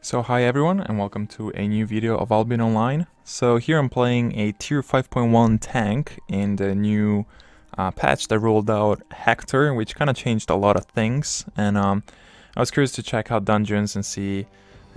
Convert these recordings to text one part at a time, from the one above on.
So hi everyone and welcome to a new video of Albion Online. So here I'm playing a tier 5.1 tank in the new patch that rolled out Hector, which kind of changed a lot of things, and I was curious to check out dungeons and see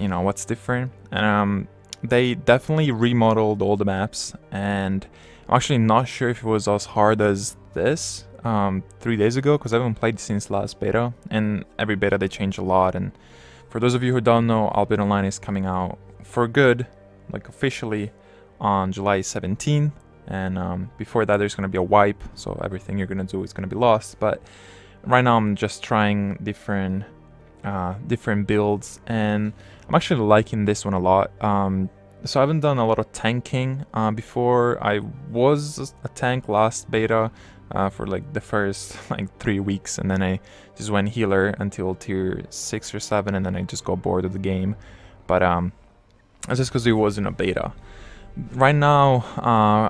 what's different. And they definitely remodeled all the maps, and I'm actually not sure if it was as hard as this 3 days ago, because I haven't played since last beta, and every beta they change a lot. And for those of you who don't know, Albion Online is coming out for good, like officially, on July 17th. And before that, there's going to be a wipe, so everything you're going to do is going to be lost. But right now, I'm just trying different builds, and I'm actually liking this one a lot. So I haven't done a lot of tanking before. I was a tank last beta for like the first like 3 weeks, and then I just went healer until tier 6 or 7, and then I just got bored of the game. But that's just because it wasn't a beta. Right now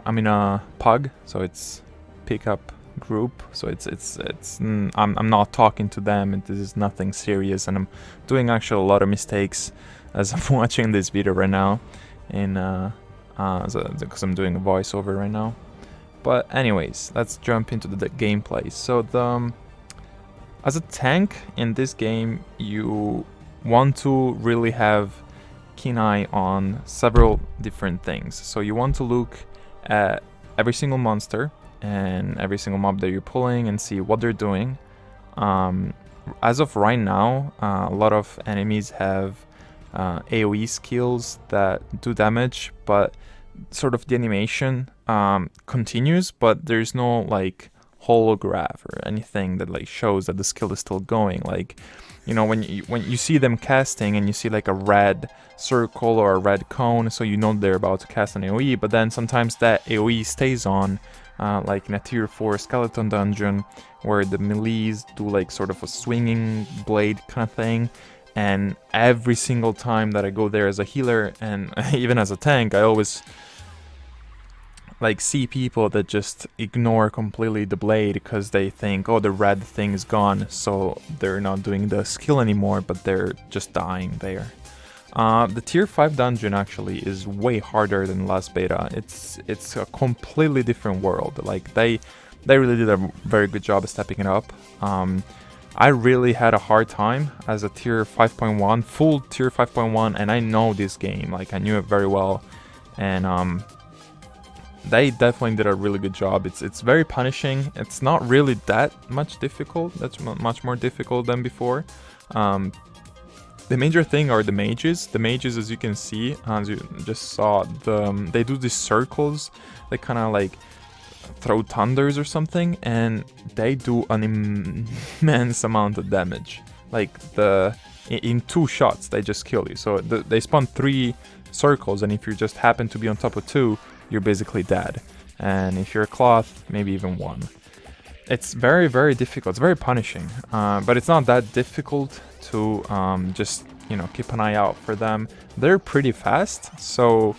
I'm in a pug, so it's pickup group, so I'm not talking to them, and this is nothing serious, and I'm doing actually a lot of mistakes as I'm watching this video right now, in because I'm doing a voiceover right now. But anyways, let's jump into the gameplay. So as a tank in this game, you want to really have keen eye on several different things. So you want to look at every single monster and every single mob that you're pulling and see what they're doing. As of right now, a lot of enemies have AoE skills that do damage, but sort of the animation continues, but there's no like holograph or anything that like shows that the skill is still going. Like, when you see them casting and you see like a red circle or a red cone, so you know they're about to cast an AoE, but then sometimes that AoE stays on, like in a tier 4 skeleton dungeon where the melees do like sort of a swinging blade kind of thing. And every single time that I go there as a healer and even as a tank, I always like see people that just ignore completely the blade because they think, oh, the red thing is gone, so they're not doing the skill anymore, but they're just dying there. The tier 5 dungeon actually is way harder than last beta. It's a completely different world. Like they really did a very good job of stepping it up. I really had a hard time as a tier 5.1, full tier 5.1, and I know this game, like I knew it very well, and they definitely did a really good job. It's very punishing. It's not really that much difficult. That's much more difficult than before. The major thing are the mages. The mages, as you can see, as you just saw, they do these circles. They kind of like throw thunders or something, and they do an immense amount of damage. Like in 2 shots they just kill you. So they spawn 3 circles, and if you just happen to be on top of 2, you're basically dead. And if you're a cloth, maybe even 1. It's very, very difficult. It's very punishing, but it's not that difficult to just keep an eye out for them. They're pretty fast, so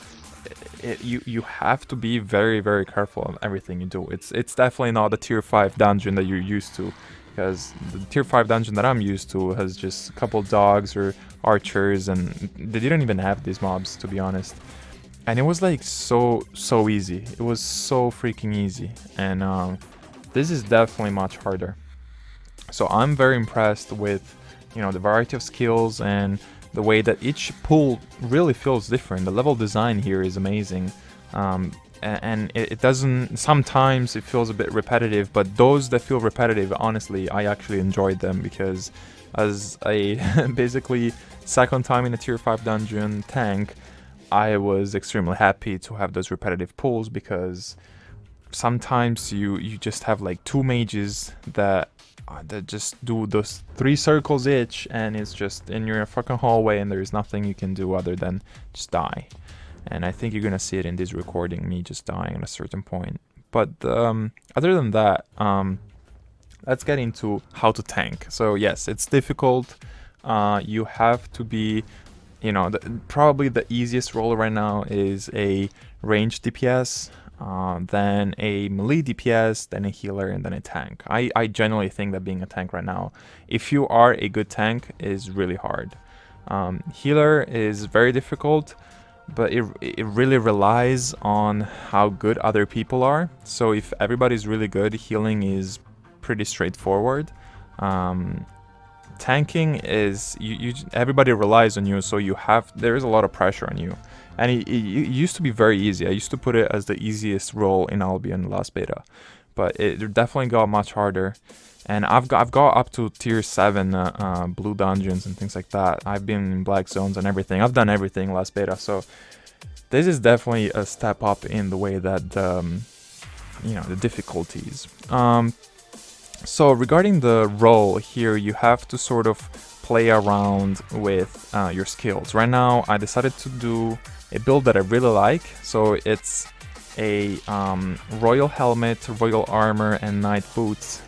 you have to be very, very careful on everything you do. It's definitely not the tier 5 dungeon that you're used to, because the tier 5 dungeon that I'm used to has just a couple dogs or archers, and they didn't even have these mobs, to be honest. And it was like so easy. It was so freaking easy, and this is definitely much harder. So I'm very impressed with the variety of skills and the way that each pool really feels different. The level design here is amazing, and it doesn't, sometimes it feels a bit repetitive, but those that feel repetitive, honestly, I actually enjoyed them, because as a basically second time in a tier 5 dungeon tank, I was extremely happy to have those repetitive pulls, because sometimes you just have like 2 mages that just do those 3 circles each, and it's just in your fucking hallway, and there's nothing you can do other than just die. And I think you're gonna see it in this recording, me just dying at a certain point. But other than that, let's get into how to tank. So yes, it's difficult. You have to be, probably the easiest role right now is a ranged DPS, then a melee DPS, then a healer, and then a tank. I generally think that being a tank right now, if you are a good tank, is really hard. Healer is very difficult, but it really relies on how good other people are. So if everybody's really good, healing is pretty straightforward. Tanking is everybody relies on you, so there is a lot of pressure on you, and it used to be very easy. I used to put it as the easiest role in Albion last beta, but it definitely got much harder. And I've got up to tier 7 blue dungeons and things like that. I've been in black zones and everything. I've done everything last beta, so this is definitely a step up in the way that the difficulties. So regarding the role here, you have to sort of play around with your skills. Right now, I decided to do a build that I really like. So it's a royal helmet, royal armor, and knight boots.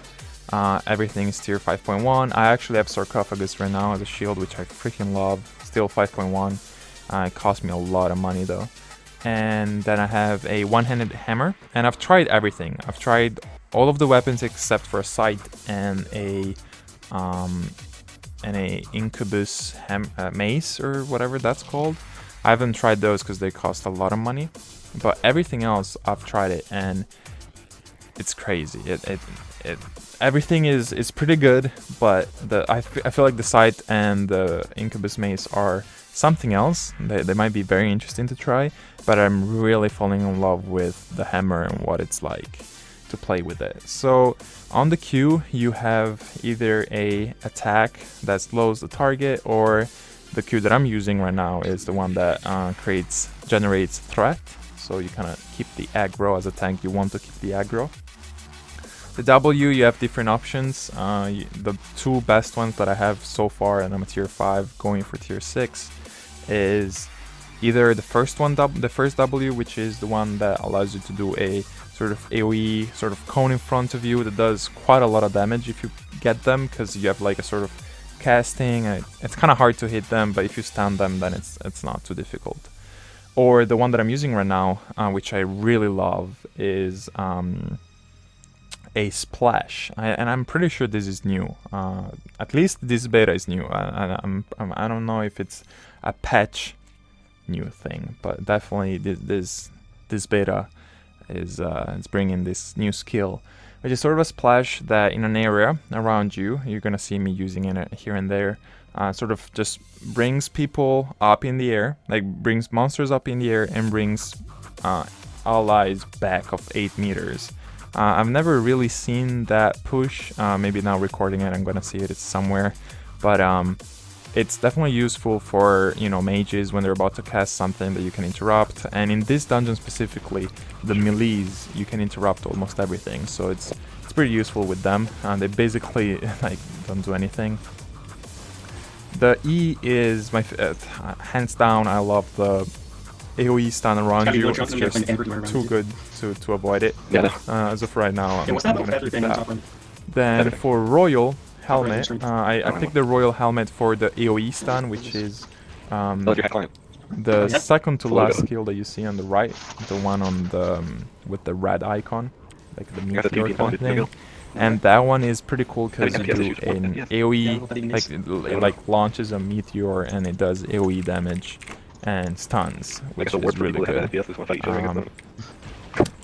Everything is tier 5.1. I actually have sarcophagus right now as a shield, which I freaking love. Still 5.1. It cost me a lot of money though. And then I have a one-handed hammer, and I've tried everything. I've tried all of the weapons except for a sight and a incubus mace or whatever that's called. I haven't tried those because they cost a lot of money, but everything else I've tried it, and it's crazy. Everything is pretty good, but I feel like the sight and the incubus mace are something else. They might be very interesting to try, but I'm really falling in love with the hammer and what it's like to play with it. So on the Q, you have either a attack that slows the target, or the Q that I'm using right now is the one that generates threat. So you kind of keep the aggro. As a tank, you want to keep the aggro. The W, you have different options. The two best ones that I have so far, and I'm a tier 5 going for tier 6, is either the first W, which is the one that allows you to do a sort of AoE sort of cone in front of you that does quite a lot of damage if you get them, because you have like a sort of casting. It's kind of hard to hit them, but if you stun them, then it's not too difficult. Or the one that I'm using right now, which I really love, is a splash, and I'm pretty sure this is new. At least this beta is new. I don't know if it's a patch new thing, but definitely this beta is bringing this new skill, which is sort of a splash that in an area around you, you're gonna see me using it here and there. Sort of just brings people up in the air, like brings monsters up in the air and brings allies back of 8 meters. I've never really seen that push. Maybe now recording it, I'm gonna see it somewhere. But it's definitely useful for, mages when they're about to cast something that you can interrupt. And in this dungeon specifically, the melees, you can interrupt almost everything. So it's pretty useful with them. They basically like don't do anything. The E is my hands down. I love the AoE stun around you. It's just too good to avoid it. As of right now, I'm gonna keep that. Then for Royal Helmet, I picked the Royal Helmet for the AoE stun, which is the second to last skill that you see on the right, the one on the with the red icon, like the meteor kind of thing. And that one is pretty cool because you do an AoE, like launches a meteor and it does AoE damage and stuns, which is really good.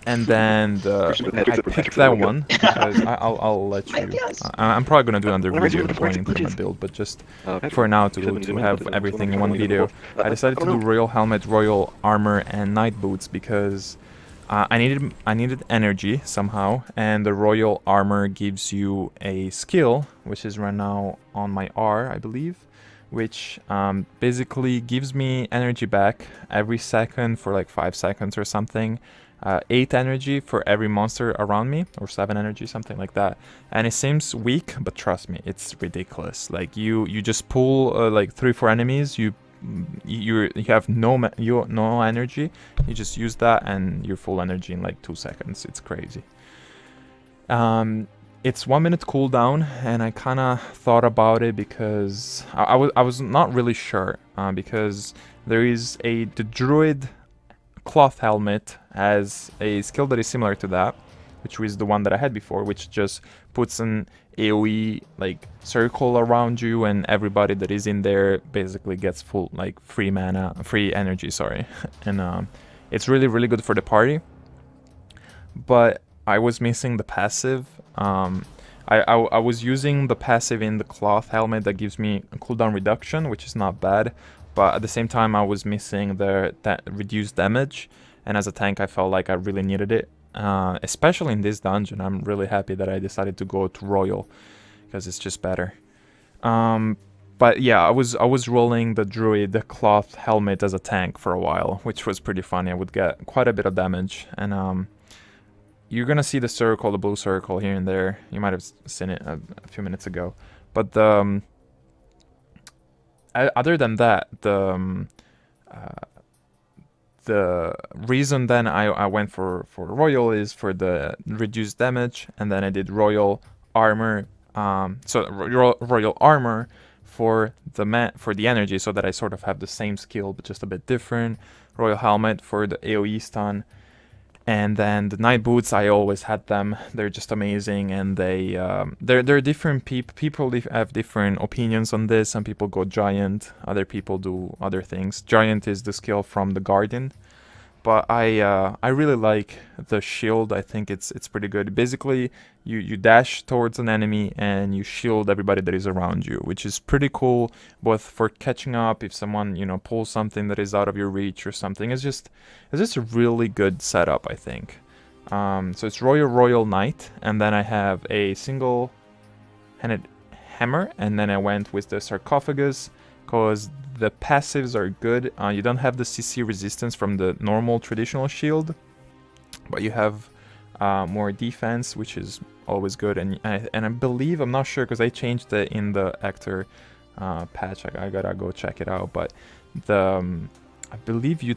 And then I picked that one because I'll let you. I'm probably gonna do another video going into my build, but just for now to have everything in one video, I decided to do Royal Helmet, Royal Armor, and Knight Boots because I needed energy somehow, and the Royal Armor gives you a skill, which is right now on my R, I believe, which basically gives me energy back every second for like 5 seconds or something. 8 energy for every monster around me, or 7 energy, something like that. And it seems weak, but trust me, it's ridiculous. Like you just pull like 3-4 enemies, you have no energy. You just use that and you're full energy in like 2 seconds. It's crazy. It's 1 minute cooldown, and I kind of thought about it because I was not really sure because there is the Druid Cloth Helmet has a skill that is similar to that, which was the one that I had before, which just puts an AoE like circle around you, and everybody that is in there basically gets full like free mana, free energy, sorry. And it's really, really good for the party. But I was missing the passive. I was using the passive in the cloth helmet that gives me a cooldown reduction, which is not bad, but at the same time I was missing that reduced damage, and as a tank I felt like I really needed it, especially in this dungeon. I'm really happy that I decided to go to Royal, because it's just better. But yeah, I was rolling the Druid, the cloth helmet as a tank for a while, which was pretty funny. I would get quite a bit of damage, and you're gonna see the circle, the blue circle here and there. You might have seen it a few minutes ago. But other than that, the reason then I went for Royal is for the reduced damage, and then I did Royal Armor. Royal Armor for the energy, so that I sort of have the same skill but just a bit different. Royal Helmet for the AoE stun. And then the Night Boots, I always had them. They're just amazing, and they're different. People have different opinions on this. Some people go Giant, other people do other things. Giant is the skill from the Guardian, but I really like the shield. I think it's pretty good. Basically, you dash towards an enemy and you shield everybody that is around you, which is pretty cool, both for catching up if someone, you know, pulls something that is out of your reach or something. It's just a really good setup, I think. So it's Royal Knight, and then I have a single-handed hammer, and then I went with the sarcophagus because the passives are good. You don't have the CC resistance from the normal traditional shield, but you have more defense, which is always good. And I believe, I'm not sure because I changed it in the actor patch. I gotta go check it out. But I believe you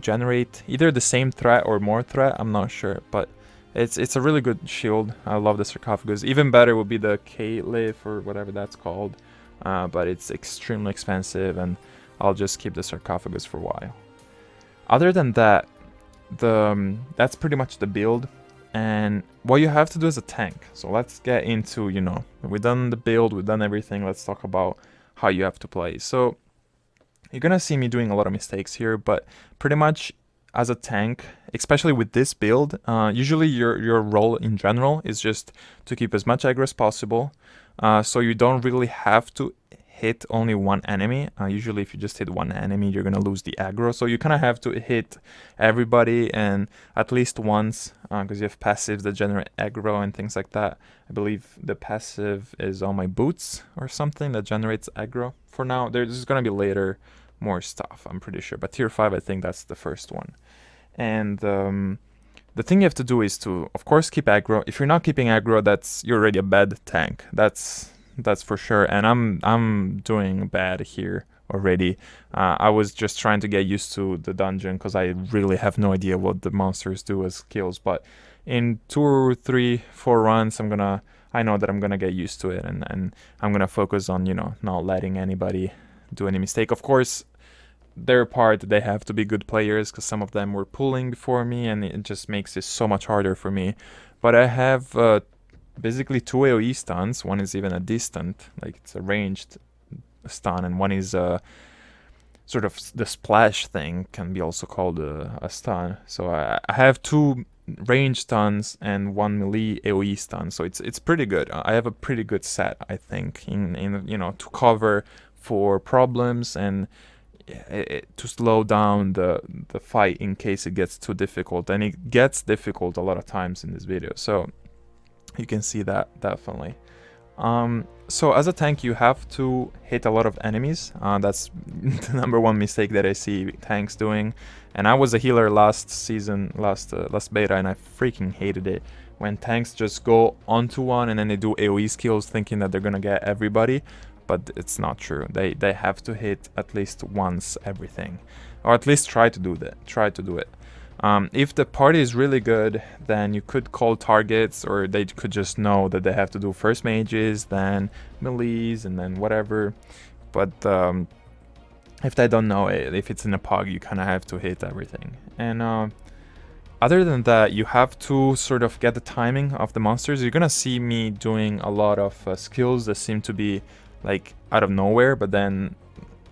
generate either the same threat or more threat. I'm not sure, but it's a really good shield. I love the sarcophagus. Even better would be the K-Lif or whatever that's called. But it's extremely expensive, and I'll just keep the sarcophagus for a while. Other than that, that's pretty much the build and what you have to do as a tank. So let's get into, you know, we've done the build, we've done everything. Let's talk about how you have to play. So you're gonna see me doing a lot of mistakes here, but pretty much as a tank, especially with this build, usually your role in general is just to keep as much aggro as possible. So you don't really have to hit only one enemy. Usually if you just hit one enemy, you're gonna lose the aggro. So you kind of have to hit everybody and at least once, because you have passives that generate aggro and things like that. I believe the passive is on my boots or something that generates aggro. For now, there's gonna be later more stuff, I'm pretty sure. But tier 5, I think that's the first one. And the thing you have to do is to, of course, keep aggro. If you're not keeping aggro, you're already a bad tank. That's for sure. And I'm doing bad here already. I was just trying to get used to the dungeon because I really have no idea what the monsters do as skills. But in 2, 3, 4 runs, I know that I'm gonna get used to it, and I'm gonna focus on, you know, not letting anybody do any mistake. Of course, their part, they have to be good players because some of them were pulling before me, and it just makes it so much harder for me. But I have basically 2 AoE stuns. One is even a distant, like it's a ranged stun, and one is sort of the splash thing, can be also called a stun. So I have 2 range stuns and 1 melee AoE stun. So it's pretty good. I have a pretty good set, I think, in you know, to cover for problems and to slow down the fight in case it gets too difficult. And it gets difficult a lot of times in this video, so you can see that definitely. So as a tank, you have to hit a lot of enemies. That's the number one mistake that I see tanks doing. And I was a healer last season, last beta, and I freaking hated it when tanks just go onto one and then they do AoE skills thinking that they're gonna get everybody. But it's not true. They have to hit at least once everything, or at least try to do that. Try to do it. If the party is really good, then you could call targets, or they could just know that they have to do first mages, then melees, and then whatever. But if they don't know it, if it's in a pug, you kind of have to hit everything. And Other than that, you have to sort of get the timing of the monsters. You're gonna see me doing a lot of skills that seem to be like out of nowhere, but then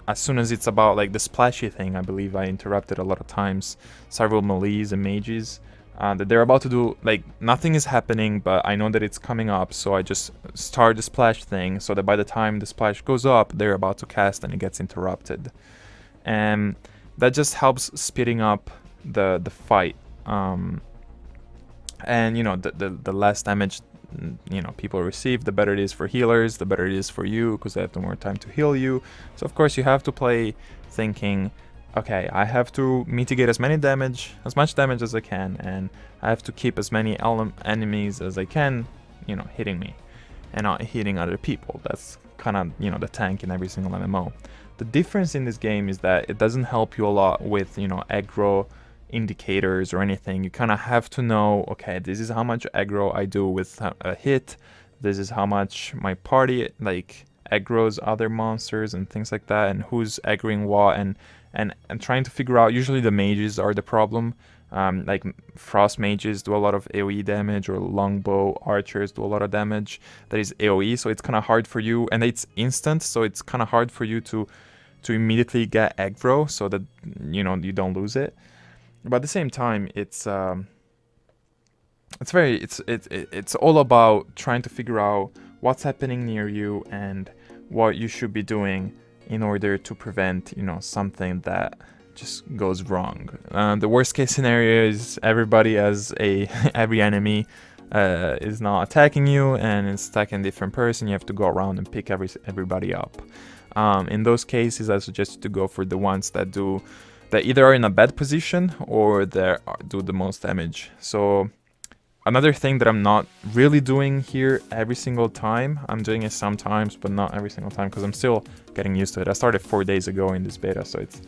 as soon as it's about like the splashy thing, I believe I interrupted a lot of times several melees and mages that they're about to do, like nothing is happening, but I know that it's coming up, so I just start the splash thing so that by the time the splash goes up, they're about to cast and it gets interrupted. And that just helps speeding up the fight. And you know, the less damage people receive, the better it is for healers, the better it is for you, because they have more time to heal you. So of course you have to play thinking, okay, I have to mitigate as much damage as I can, and I have to keep as many enemies as I can, hitting me, and not hitting other people. That's kind of, the tank in every single MMO. The difference in this game is that it doesn't help you a lot with, aggro indicators or anything. You kind of have to know, okay, this is how much aggro I do with a hit, this is how much my party like aggroes other monsters and things like that, and who's aggroing what, and trying to figure out. Usually the mages are the problem. Like frost mages do a lot of AoE damage, or longbow archers do a lot of damage that is AoE, so it's kind of hard for you, and it's instant, so it's kind of hard for you to immediately get aggro so that you don't lose it. But at the same time, it's all about trying to figure out what's happening near you and what you should be doing in order to prevent, something that just goes wrong. The worst case scenario is every enemy is not attacking you and it's attacking a different person. You have to go around and pick everybody up. In those cases, I suggest you to go for the ones that either are in a bad position or they do the most damage. So another thing that I'm not really doing here every single time, I'm doing it sometimes, but not every single time, because I'm still getting used to it. I started 4 days ago in this beta, so it's,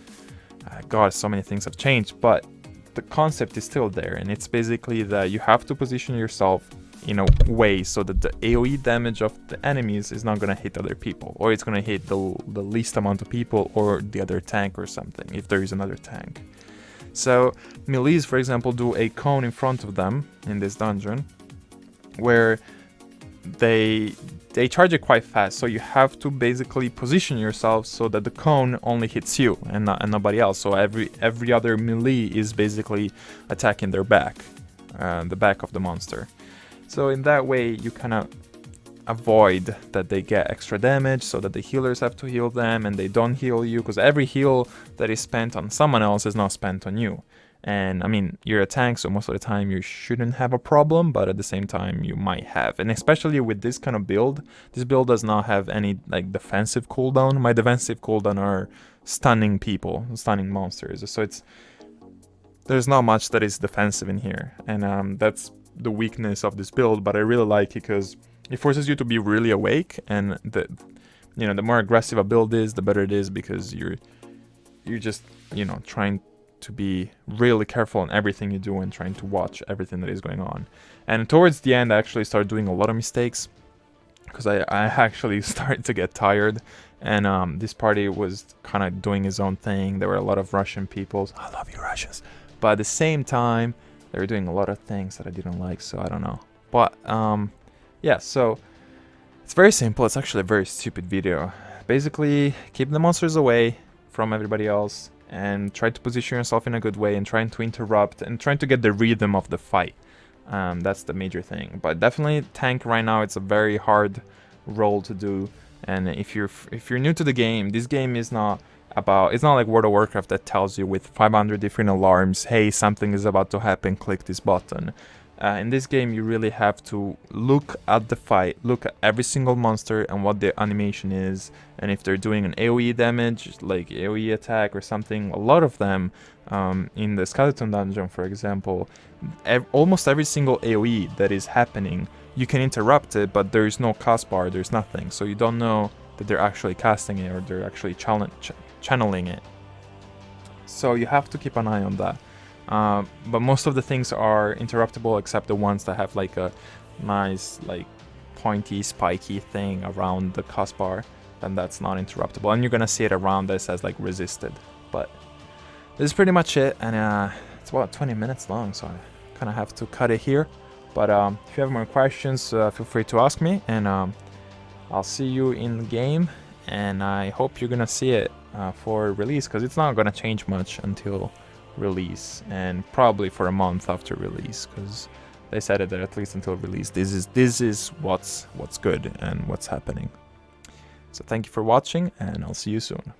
God, so many things have changed, but the concept is still there, and it's basically that you have to position yourself in a way so that the AoE damage of the enemies is not going to hit other people, or it's going to hit the least amount of people or the other tank or something, if there is another tank. So melees, for example, do a cone in front of them in this dungeon where they charge it quite fast, so you have to basically position yourself so that the cone only hits you and nobody else. So every other melee is basically attacking their back, the back of the monster. So in that way, you kind of avoid that they get extra damage, so that the healers have to heal them and they don't heal you, because every heal that is spent on someone else is not spent on you. And I mean, you're a tank, so most of the time you shouldn't have a problem, but at the same time you might have. And especially with this kind of build, this build does not have any like defensive cooldown. My defensive cooldown are stunning people, stunning monsters. So there's not much that is defensive in here, and that's the weakness of this build. But I really like it because it forces you to be really awake, and the more aggressive a build is, the better it is, because you're just trying to be really careful on everything you do and trying to watch everything that is going on. And towards the end, I actually started doing a lot of mistakes because I actually started to get tired, and this party was kind of doing his own thing. There were a lot of Russian people. I love you, Russians. But at the same time, they were doing a lot of things that I didn't like, so I don't know. But yeah, so it's very simple. It's actually a very stupid video. Basically, keep the monsters away from everybody else and try to position yourself in a good way and trying to interrupt and trying to get the rhythm of the fight. That's the major thing. But definitely tank right now, it's a very hard role to do. And if you're new to the game, this game is not about, it's not like World of Warcraft that tells you with 500 different alarms, hey, something is about to happen, click this button. In this game, you really have to look at the fight, look at every single monster and what their animation is, and if they're doing an AoE damage, like AoE attack or something. A lot of them, in the Skeleton Dungeon, for example, almost every single AoE that is happening, you can interrupt it, but there's no cast bar, there's nothing, so you don't know that they're actually casting it or they're actually channeling it. So you have to keep an eye on that. But most of the things are interruptible except the ones that have like a nice like pointy spiky thing around the cast bar, then that's not interruptible, and you're gonna see it around that says like resisted. But this is pretty much it, and It's about 20 minutes long, so I kind of have to cut it here. But if you have more questions, feel free to ask me, and I'll see you in the game. And I hope you're gonna see it for release, because it's not gonna change much until release, and probably for a month after release, because they said it that at least until release this is what's good and what's happening. So thank you for watching, and I'll see you soon.